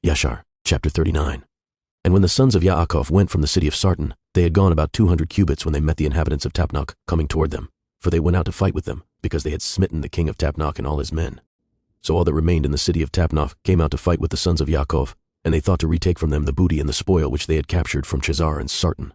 Yashar, chapter 39. And when the sons of Yaakov went from the city of Sarton, they had gone about 200 cubits when they met the inhabitants of Tapnach coming toward them, for they went out to fight with them, because they had smitten the king of Tapnach and all his men. So all that remained in the city of Tapnach came out to fight with the sons of Yaakov, and they thought to retake from them the booty and the spoil which they had captured from Jasher and Sarton.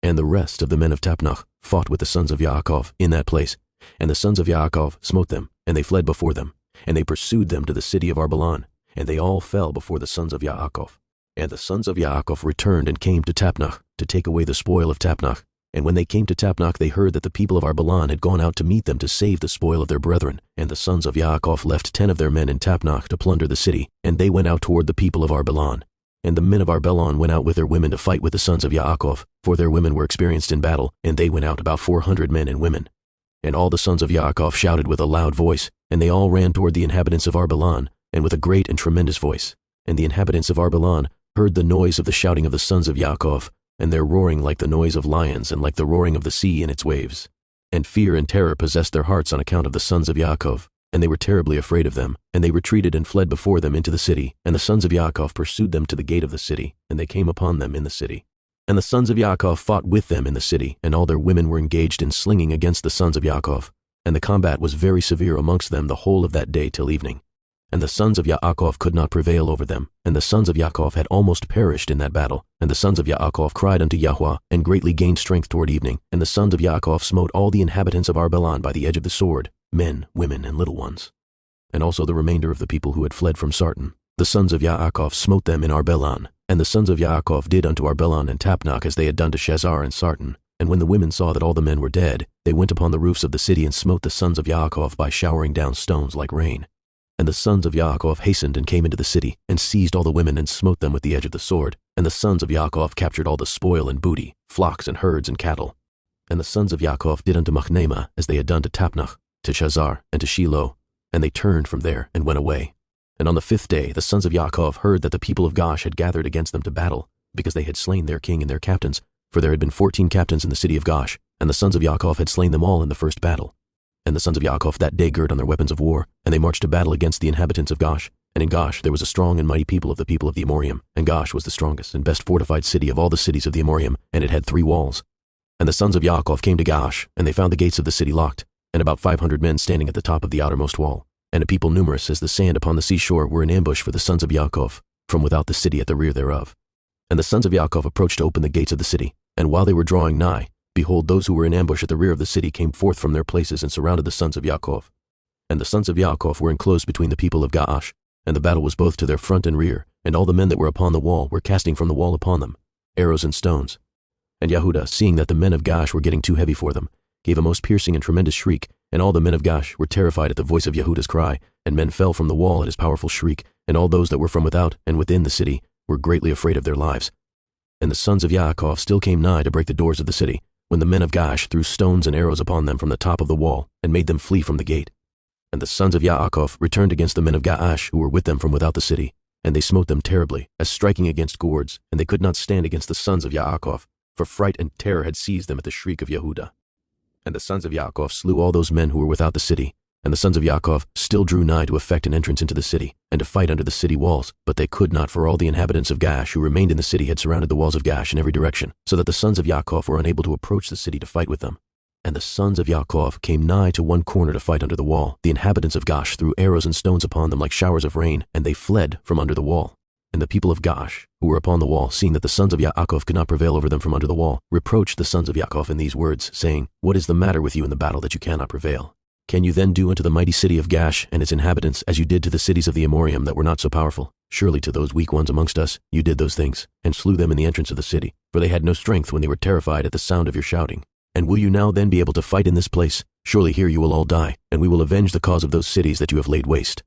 And the rest of the men of Tapnach fought with the sons of Yaakov in that place, and the sons of Yaakov smote them, and they fled before them, and they pursued them to the city of Arbelan, and they all fell before the sons of Yaakov. And the sons of Yaakov returned and came to Tapnach to take away the spoil of Tapnach. And when they came to Tapnach, they heard that the people of Arbelan had gone out to meet them to save the spoil of their brethren. And the sons of Yaakov left 10 of their men in Tapnach to plunder the city, and they went out toward the people of Arbelan. And the men of Arbelan went out with their women to fight with the sons of Yaakov, for their women were experienced in battle, and they went out about 400 men and women. And all the sons of Yaakov shouted with a loud voice, and they all ran toward the inhabitants of Arbelan, and with a great and tremendous voice. And the inhabitants of Arbelan heard the noise of the shouting of the sons of Yaakov, and their roaring like the noise of lions and like the roaring of the sea in its waves. And fear and terror possessed their hearts on account of the sons of Yaakov, and they were terribly afraid of them, and they retreated and fled before them into the city, and the sons of Yaakov pursued them to the gate of the city, and they came upon them in the city. And the sons of Yaakov fought with them in the city, and all their women were engaged in slinging against the sons of Yaakov, and the combat was very severe amongst them the whole of that day till evening. And the sons of Yaakov could not prevail over them, and the sons of Yaakov had almost perished in that battle. And the sons of Yaakov cried unto Yahweh, and greatly gained strength toward evening. And the sons of Yaakov smote all the inhabitants of Arbelan by the edge of the sword, men, women, and little ones. And also the remainder of the people who had fled from Sarton. The sons of Yaakov smote them in Arbelan. And the sons of Yaakov did unto Arbelan and Tapnach as they had done to Shazar and Sarton. And when the women saw that all the men were dead, they went upon the roofs of the city and smote the sons of Yaakov by showering down stones like rain. And the sons of Yaakov hastened and came into the city, and seized all the women and smote them with the edge of the sword. And the sons of Yaakov captured all the spoil and booty, flocks and herds and cattle. And the sons of Yaakov did unto Machnema as they had done to Tapnach, to Shazar, and to Shiloh. And they turned from there and went away. And on the 5th day the sons of Yaakov heard that the people of Gash had gathered against them to battle, because they had slain their king and their captains. For there had been 14 captains in the city of Gash, and the sons of Yaakov had slain them all in the first battle. And the sons of Yaakov that day girt on their weapons of war, and they marched to battle against the inhabitants of Gash. And in Gash there was a strong and mighty people of the Amorim, and Gash was the strongest and best fortified city of all the cities of the Amorim, and it had 3 walls. And the sons of Yaakov came to Gash, and they found the gates of the city locked, and about 500 men standing at the top of the outermost wall. And a people numerous as the sand upon the seashore were in ambush for the sons of Yaakov, from without the city at the rear thereof. And the sons of Yaakov approached to open the gates of the city, and while they were drawing nigh, behold, those who were in ambush at the rear of the city came forth from their places and surrounded the sons of Yaakov. And the sons of Yaakov were enclosed between the people of Gaash, and the battle was both to their front and rear, and all the men that were upon the wall were casting from the wall upon them arrows and stones. And Yehudah, seeing that the men of Gaash were getting too heavy for them, gave a most piercing and tremendous shriek, and all the men of Gaash were terrified at the voice of Yehudah's cry, and men fell from the wall at his powerful shriek, and all those that were from without and within the city were greatly afraid of their lives. And the sons of Yaakov still came nigh to break the doors of the city, when the men of Gaash threw stones and arrows upon them from the top of the wall, and made them flee from the gate. And the sons of Yaakov returned against the men of Gaash who were with them from without the city, and they smote them terribly, as striking against gourds, and they could not stand against the sons of Yaakov, for fright and terror had seized them at the shriek of Yehudah. And the sons of Yaakov slew all those men who were without the city, and the sons of Yaakov still drew nigh to effect an entrance into the city, and to fight under the city walls, but they could not, for all the inhabitants of Gash who remained in the city had surrounded the walls of Gash in every direction, so that the sons of Yaakov were unable to approach the city to fight with them. And the sons of Yaakov came nigh to one corner to fight under the wall. The inhabitants of Gash threw arrows and stones upon them like showers of rain, and they fled from under the wall. And the people of Gash, who were upon the wall, seeing that the sons of Yaakov could not prevail over them from under the wall, reproached the sons of Yaakov in these words, saying, What is the matter with you in the battle that you cannot prevail? Can you then do unto the mighty city of Gash and its inhabitants as you did to the cities of the Amorim that were not so powerful? Surely to those weak ones amongst us you did those things, and slew them in the entrance of the city, for they had no strength when they were terrified at the sound of your shouting. And will you now then be able to fight in this place? Surely here you will all die, and we will avenge the cause of those cities that you have laid waste.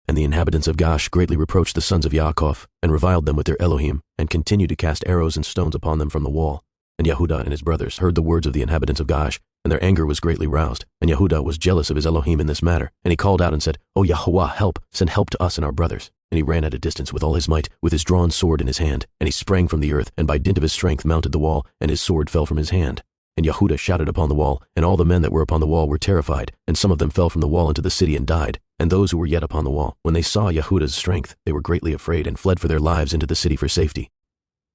And the inhabitants of Gash greatly reproached the sons of Yaakov, and reviled them with their Elohim, and continued to cast arrows and stones upon them from the wall. And Yehudah and his brothers heard the words of the inhabitants of Gash, and their anger was greatly roused. And Yehudah was jealous of his Elohim in this matter, and he called out and said, O Yahweh, help, send help to us and our brothers. And he ran at a distance with all his might, with his drawn sword in his hand, and he sprang from the earth, and by dint of his strength mounted the wall, and his sword fell from his hand. And Yehudah shouted upon the wall, and all the men that were upon the wall were terrified, and some of them fell from the wall into the city and died, And those who were yet upon the wall, when they saw Yehuda's strength, they were greatly afraid and fled for their lives into the city for safety.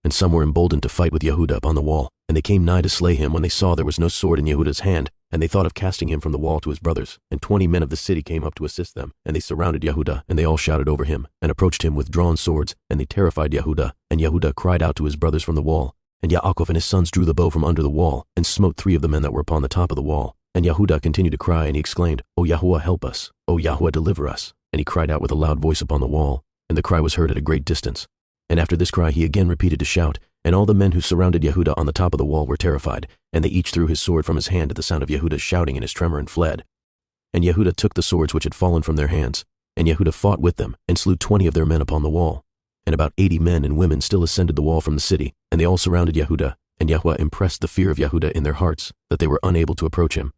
And some were emboldened to fight with Yehuda upon the wall, and they came nigh to slay him when they saw there was no sword in Yehuda's hand, and they thought of casting him from the wall to his brothers. And 20 men of the city came up to assist them, and they surrounded Yehuda, and they all shouted over him, and approached him with drawn swords, and they terrified Yehuda. And Yehuda cried out to his brothers from the wall. And Yaakov and his sons drew the bow from under the wall, and smote 3 of the men that were upon the top of the wall. And Yehuda continued to cry, and he exclaimed, O Yahuwah, help us! O Yahuwah, deliver us! And he cried out with a loud voice upon the wall, and the cry was heard at a great distance. And after this cry he again repeated to shout, and all the men who surrounded Yehuda on the top of the wall were terrified, and they each threw his sword from his hand at the sound of Yehuda's shouting and his tremor, and fled. And Yehuda took the swords which had fallen from their hands, and Yehuda fought with them, and slew 20 of their men upon the wall. And about 80 men and women still ascended the wall from the city, and they all surrounded Yehuda, and Yahuwah impressed the fear of Yehuda in their hearts, that they were unable to approach him.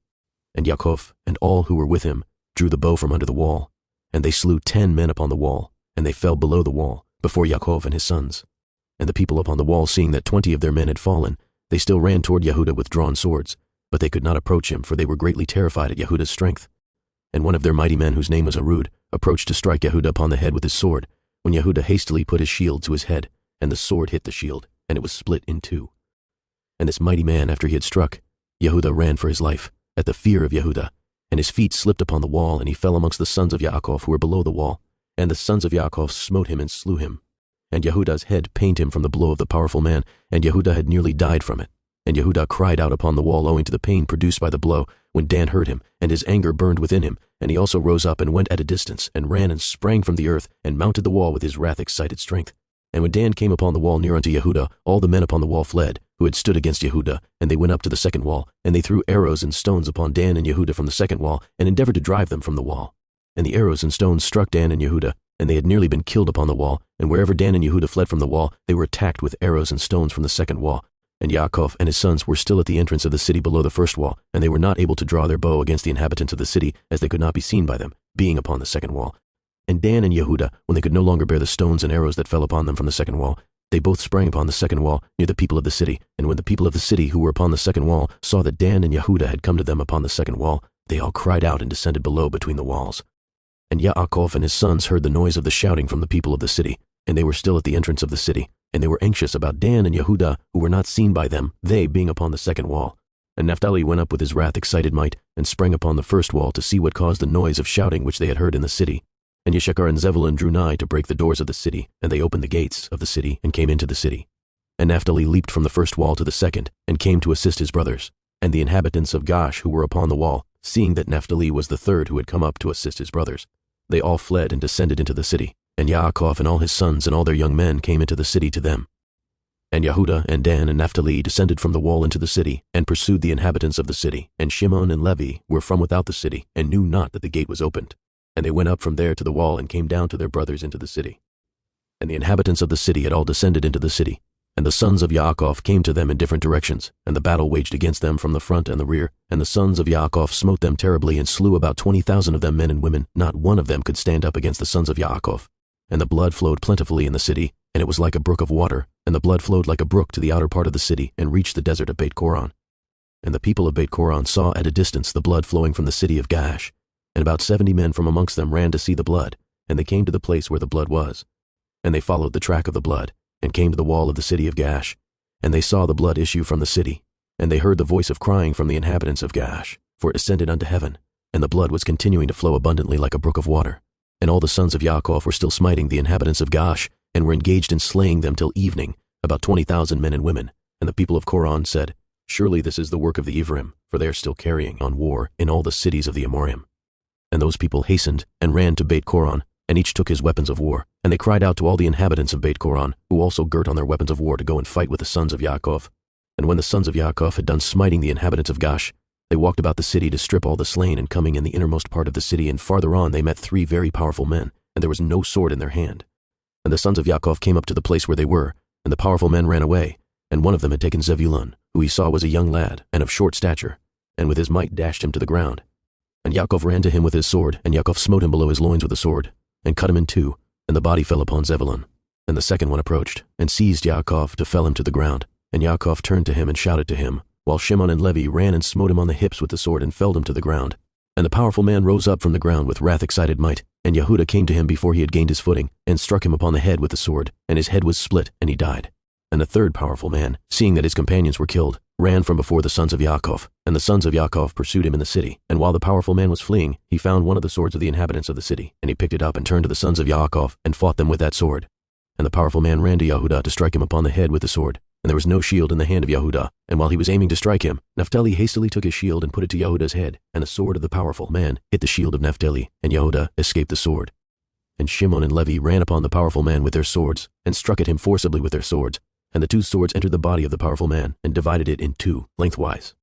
And Yaakov and all who were with him drew the bow from under the wall, and they slew 10 men upon the wall, and they fell below the wall, before Yaakov and his sons. And the people upon the wall, seeing that 20 of their men had fallen, they still ran toward Yehuda with drawn swords, but they could not approach him, for they were greatly terrified at Yehuda's strength. And one of their mighty men, whose name was Arud, approached to strike Yehuda upon the head with his sword, when Yehuda hastily put his shield to his head, and the sword hit the shield, and it was split in 2. And this mighty man, after he had struck, Yehuda ran for his life, at the fear of Yehuda, and his feet slipped upon the wall, and he fell amongst the sons of Yaakov who were below the wall, and the sons of Yaakov smote him and slew him. And Yehuda's head pained him from the blow of the powerful man, and Yehuda had nearly died from it. And Yehuda cried out upon the wall owing to the pain produced by the blow, when Dan heard him, and his anger burned within him, and he also rose up and went at a distance, and ran and sprang from the earth, and mounted the wall with his wrath-excited strength. And when Dan came upon the wall near unto Yehuda, all the men upon the wall fled, who had stood against Yehuda, and they went up to the second wall, and they threw arrows and stones upon Dan and Yehuda from the second wall, and endeavored to drive them from the wall. And the arrows and stones struck Dan and Yehuda, and they had nearly been killed upon the wall, and wherever Dan and Yehuda fled from the wall, they were attacked with arrows and stones from the second wall. And Yaakov and his sons were still at the entrance of the city below the first wall, and they were not able to draw their bow against the inhabitants of the city, as they could not be seen by them, being upon the second wall. And Dan and Yehuda, when they could no longer bear the stones and arrows that fell upon them from the second wall, they both sprang upon the second wall near the people of the city. And when the people of the city who were upon the second wall saw that Dan and Yehuda had come to them upon the second wall, they all cried out and descended below between the walls. And Yaakov and his sons heard the noise of the shouting from the people of the city, and they were still at the entrance of the city, and they were anxious about Dan and Yehuda, who were not seen by them, they being upon the second wall. And Naphtali went up with his wrath-excited might, and sprang upon the first wall to see what caused the noise of shouting which they had heard in the city. And Yashar and Zebulun drew nigh to break the doors of the city, and they opened the gates of the city, and came into the city. And Naphtali leaped from the first wall to the second, and came to assist his brothers. And the inhabitants of Gash who were upon the wall, seeing that Naphtali was the third who had come up to assist his brothers, they all fled and descended into the city. And Yaakov and all his sons and all their young men came into the city to them. And Yehuda and Dan and Naphtali descended from the wall into the city, and pursued the inhabitants of the city. And Shimon and Levi were from without the city, and knew not that the gate was opened. And they went up from there to the wall, and came down to their brothers into the city. And the inhabitants of the city had all descended into the city. And the sons of Yaakov came to them in different directions, and the battle waged against them from the front and the rear. And the sons of Yaakov smote them terribly, and slew about 20,000 of them, men and women. Not one of them could stand up against the sons of Yaakov. And the blood flowed plentifully in the city, and it was like a brook of water, and the blood flowed like a brook to the outer part of the city, and reached the desert of Beit-Coron. And the people of Beit-Coron saw at a distance the blood flowing from the city of Gash. And about 70 men from amongst them ran to see the blood, and they came to the place where the blood was. And they followed the track of the blood, and came to the wall of the city of Gash. And they saw the blood issue from the city, and they heard the voice of crying from the inhabitants of Gash, for it ascended unto heaven, and the blood was continuing to flow abundantly like a brook of water. And all the sons of Yaakov were still smiting the inhabitants of Gash, and were engaged in slaying them till evening, about 20,000 men and women. And the people of Coron said, Surely this is the work of the Ephraim, for they are still carrying on war in all the cities of the Amorim. And those people hastened and ran to Beit-Coron, and each took his weapons of war. And they cried out to all the inhabitants of Beit-Coron, who also girt on their weapons of war to go and fight with the sons of Yaakov. And when the sons of Yaakov had done smiting the inhabitants of Gash, they walked about the city to strip all the slain, and coming in the innermost part of the city, and farther on they met 3 very powerful men, and there was no sword in their hand. And the sons of Yaakov came up to the place where they were, and the powerful men ran away, and one of them had taken Zebulun, who he saw was a young lad, and of short stature, and with his might dashed him to the ground. And Yaakov ran to him with his sword, and Yaakov smote him below his loins with the sword, and cut him in 2, and the body fell upon Zebulun. And the second one approached, and seized Yaakov to fell him to the ground. And Yaakov turned to him and shouted to him, while Shimon and Levi ran and smote him on the hips with the sword, and felled him to the ground. And the powerful man rose up from the ground with wrath-excited might, and Yehuda came to him before he had gained his footing, and struck him upon the head with the sword, and his head was split, and he died. And the third powerful man, seeing that his companions were killed, ran from before the sons of Yaakov, and the sons of Yaakov pursued him in the city. And while the powerful man was fleeing, he found one of the swords of the inhabitants of the city, and he picked it up and turned to the sons of Yaakov, and fought them with that sword. And the powerful man ran to Yehuda to strike him upon the head with the sword, and there was no shield in the hand of Yehuda. And while he was aiming to strike him, Naphtali hastily took his shield and put it to Yehuda's head, and the sword of the powerful man hit the shield of Naphtali, and Yehuda escaped the sword. And Shimon and Levi ran upon the powerful man with their swords, and struck at him forcibly with their swords. And the two swords entered the body of the powerful man, and divided it in two, lengthwise.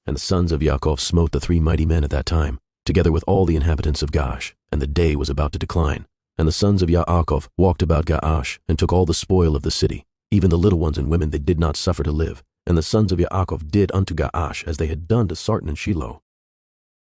And the sons of Yaakov smote the 3 mighty men at that time, together with all the inhabitants of Gaash, and the day was about to decline. And the sons of Yaakov walked about Gaash, and took all the spoil of the city. Even the little ones and women they did not suffer to live. And the sons of Yaakov did unto Gaash as they had done to Sarton and Shiloh.